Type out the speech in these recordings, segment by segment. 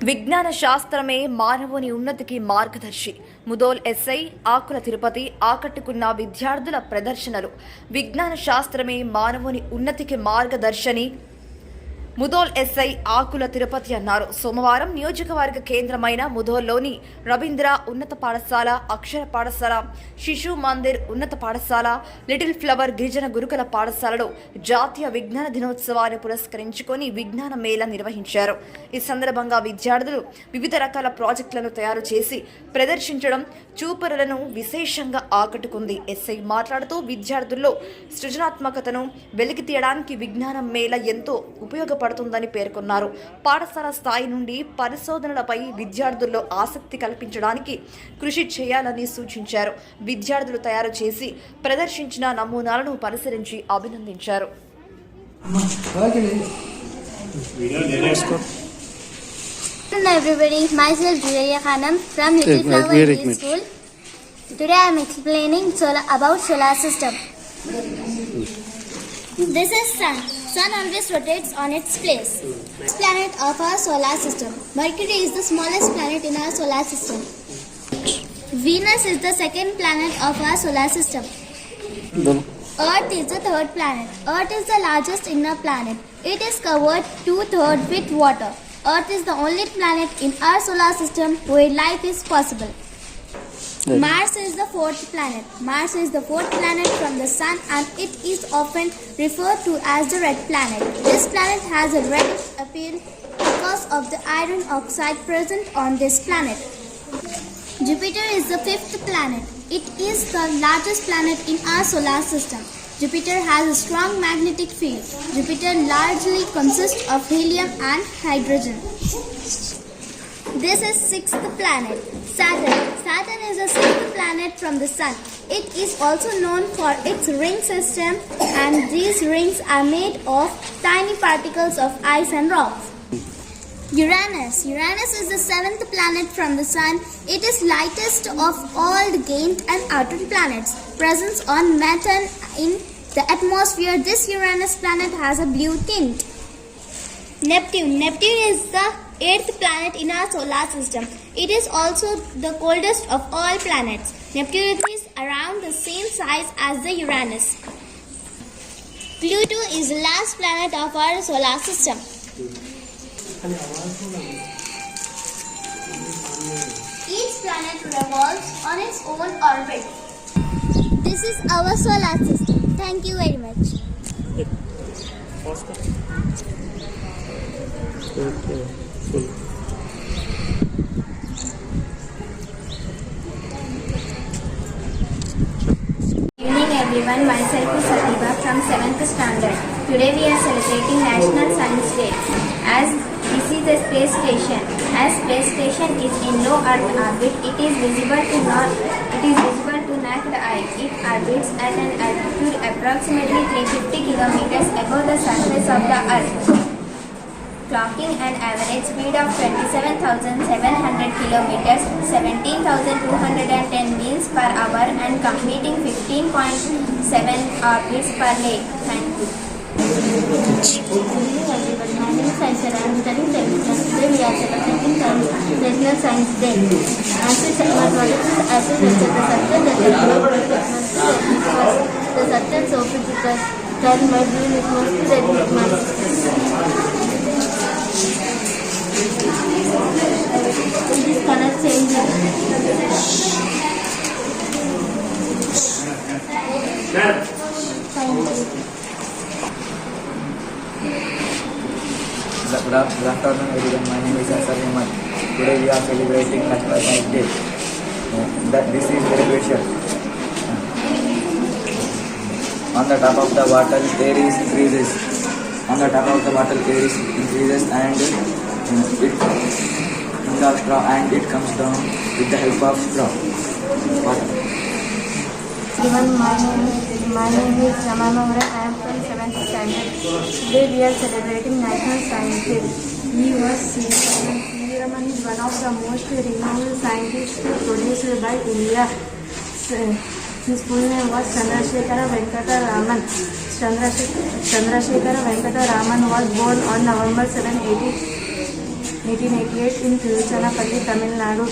విజ్ఞాన శాస్త్రమే మానవుని ఉన్నతికి మార్గదర్శి. ముదోల్ ఎస్ఐ ఆకుల తిరుపతి ఆకట్టుకున్న విద్యార్థుల ప్రదర్శనలు. విజ్ఞాన శాస్త్రమే మానవుని ఉన్నతికి మార్గదర్శని ముదోల్ ఎస్ఐ ఆకుల తిరుపతి అన్నారు. సోమవారం నియోజకవర్గ కేంద్రమైన ముదోల్లోని రవీంద్ర ఉన్నత పాఠశాల, అక్షర పాఠశాల, శిశు మందిర్ ఉన్నత పాఠశాల, లిటిల్ ఫ్లవర్ గిరిజన గురుకుల పాఠశాలలో జాతీయ విజ్ఞాన దినోత్సవాన్ని పురస్కరించుకొని విజ్ఞాన మేళా నిర్వహించారు. ఈ సందర్భంగా విద్యార్థులు వివిధ రకాల ప్రాజెక్టులను తయారు చేసి ప్రదర్శించడం చూపరులను విశేషంగా ఆకట్టుకుంది. ఎస్ఐ మాట్లాడుతూ విద్యార్థుల్లో సృజనాత్మకతను వెలికి తీయడానికి విజ్ఞాన మేళా ఎంతో ఉపయోగపడుతుందని పేర్కొన్నారు. పాఠశాల స్థాయి నుండి పరిశోధనలపై విద్యార్థుల్లో ఆసక్తి కల్పించడానికి కృషి చేయాలని సూచించారు. విద్యార్థులు తయారు చేసి ప్రదర్శించిన నమూనాలను పరిశీలించి అభినందించారు. Hello everybody, myself Julia Khanam from Little Flower English School. Today I am explaining about solar system. This is Sun. Sun always rotates on its place. This planet of our solar system. Mercury is the smallest planet in our solar system. Venus is the second planet of our solar system. Earth is the third planet. Earth is the largest inner planet. It is covered 2/3 with water. Earth is the only planet in our solar system where life is possible. Mars is the fourth planet. Mars is the fourth planet from the Sun and it is often referred to as the red planet. This planet has a reddish appeal because of the iron oxide present on this planet. Jupiter is the fifth planet. It is the largest planet in our solar system. Jupiter has a strong magnetic field. Jupiter largely consists of helium and hydrogen. This is sixth planet, Saturn. Saturn is the sixth planet from the Sun. It is also known for its ring system and these rings are made of tiny particles of ice and rocks. Uranus. Uranus is the seventh planet from the Sun. It is lightest of all the gained and outer planets. Presence on methane in the atmosphere. This Uranus planet has a blue tint. Neptune. Neptune is the eighth planet in our solar system. It is also the coldest of all planets. Neptune is around the same size as the Uranus. Pluto is the last planet of our solar system. Each planet revolves on its own orbit. This is our solar system. Thank you very much. Good evening everyone, myself is Satiba from 7th standard. Today we are celebrating National Science Day as this is a space station. As space station is in low Earth orbit, it is visible to naked eye. It orbits at an altitude approximately 350 kilometers above the surface of the Earth, clocking an average speed of 27,700 kilometers, 17,210 miles per hour and completing 15.7 orbits per day. Thank you. My name is Aisha. I am studying 7th class. Today we are celebrating National Science Day. My project is acid research. The substance of physical that my brain is mostly red with mass. This color changing. Thank you. Good afternoon everyone, my name is Asar Ahmad. Today we are celebrating National Science Day. This is celebration. On the top of the bottle air is increases. On the top of the bottle air is increases and it in the straw and it comes down with the help of straw. Water. Everyone, my name is Ramana Mura. I am from 7th standard. Today we are celebrating National Science Day. He was C.V. Raman is one of the most renowned scientists produced by India. His full name was Chandrasekhara Venkata Raman. Chandrasekhara Venkata Raman was born on November 7, 1888 in Tiruchirappalli, Tamil Nadu.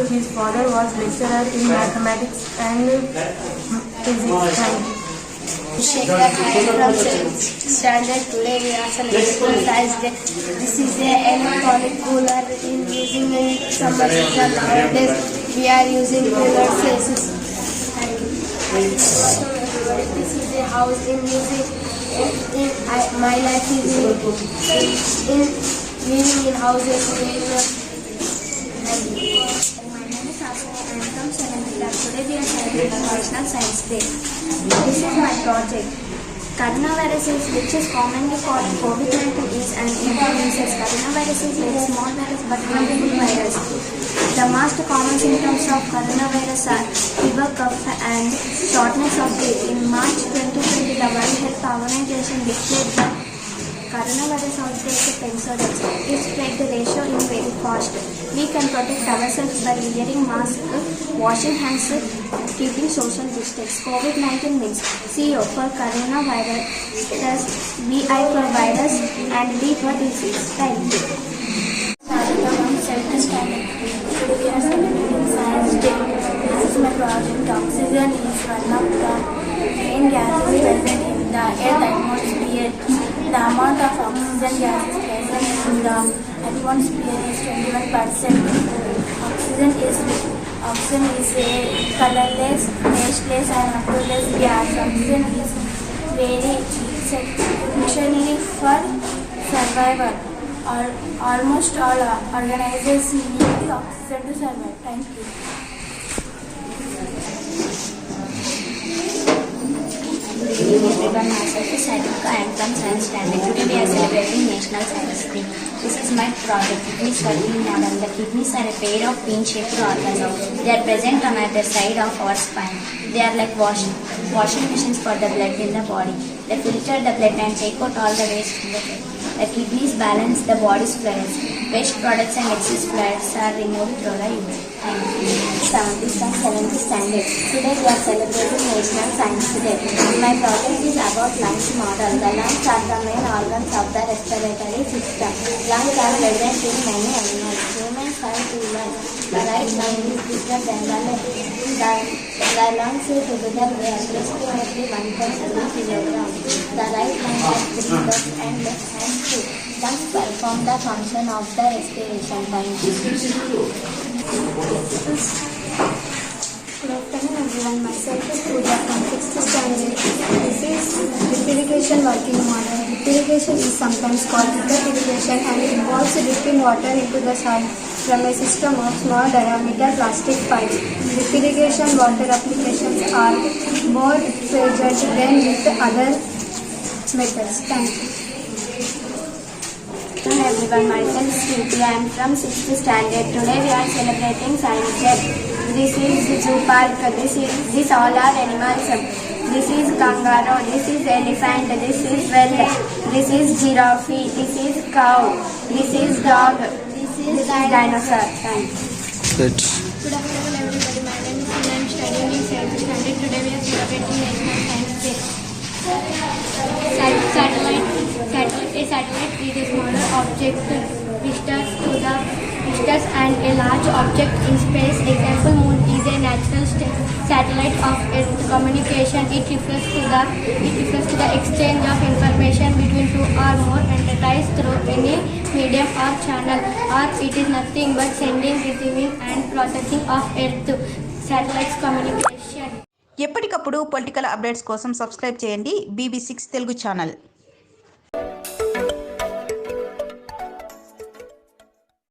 His father was lecturer in mathematics and physics. Shekhar, I am from 7th standard. Today we are celebrating Science Day. This is an electronic cooler using in summer season. Nowadays we are using cooler cases. This is a house in music. My life is in living in houses. My name is Asma. I am from 7th class. Today we are celebrating National Science Day. This is my project. Coronavirus, which is commonly called COVID-19, is an influenza. Coronavirus is a very small virus but harmful virus. The most common symptoms of coronavirus are fever, cough, and shortness of breath. In March 2020, the World Health Organization declared that coronavirus outbreak episodes. It spread the ratio in very fast. We can protect ourselves by wearing masks, washing hands, keeping social distance. COVID-19 means CO for coronavirus, VI for virus, and D for disease. Thank you. Sarita from 7th standard. Today we are celebrating Science Day. This is my project. Oxygen is one of the main gases present in the Earth atmosphere. The amount of oxygen gas is present in the atmosphere is 21%. Oxygen is a colorless, tasteless, and odorless gas. Oxygen is very essential for survival. Almost all organisms need oxygen to survive. Thank you. Good evening everyone, myself is Sarika. I am from 7th standard. Today we are celebrating National Science Day. This is my project, kidneys working model. The kidneys are a pair of bean-shaped organs. They are present on either side of our spine. They are like washing machines for the blood in the body. They filter the blood and take out all the waste in the blood. The kidneys balance the body's fluids. Waste products and excess fluids are removed through the urine. Thank you. 7th standard. Today we are celebrating National Science Day. My project is about lungs model. The lungs are the main organs of the respiratory system. Lungs are present in many animals. Humans have 2 lungs. The right lung is bigger than the left. The lungs together weigh approximately 1.7 kilograms. The right lung has 3 lungs and left has 2. Lungs perform the function of the respiration. Thank you. Good afternoon everyone, myself is Pooja from 6th standard. This is drip irrigation working model. Drip irrigation is sometimes called drip irrigation and involves dipping water into the soil from a system of small diameter plastic pipes. Drip irrigation water applications are more efficient than with other methods. Thank you. Hello everyone, myself is Kriti. I am from 6th standard. Today we are celebrating Science Day. This is zoo park. This all are animals. This is kangaroo. This is elephant. This is whale. This is giraffe. This is cow. This is dog. This is dinosaur. Thank you. Good afternoon everybody, my name is Sina. I am studying in 7th standard. Today we are celebrating National Science Day. Satellite is a smaller object visitors and a large object in space. Example, moon is a natural satellite of Earth communication. It refers to the exchange of information between 2 or more entities through any medium or channel, or it is nothing but sending, receiving and processing of Earth satellites communication. ఎప్పటికప్పుడు political updates కోసం subscribe చేయండి BBC6 Telugu channel.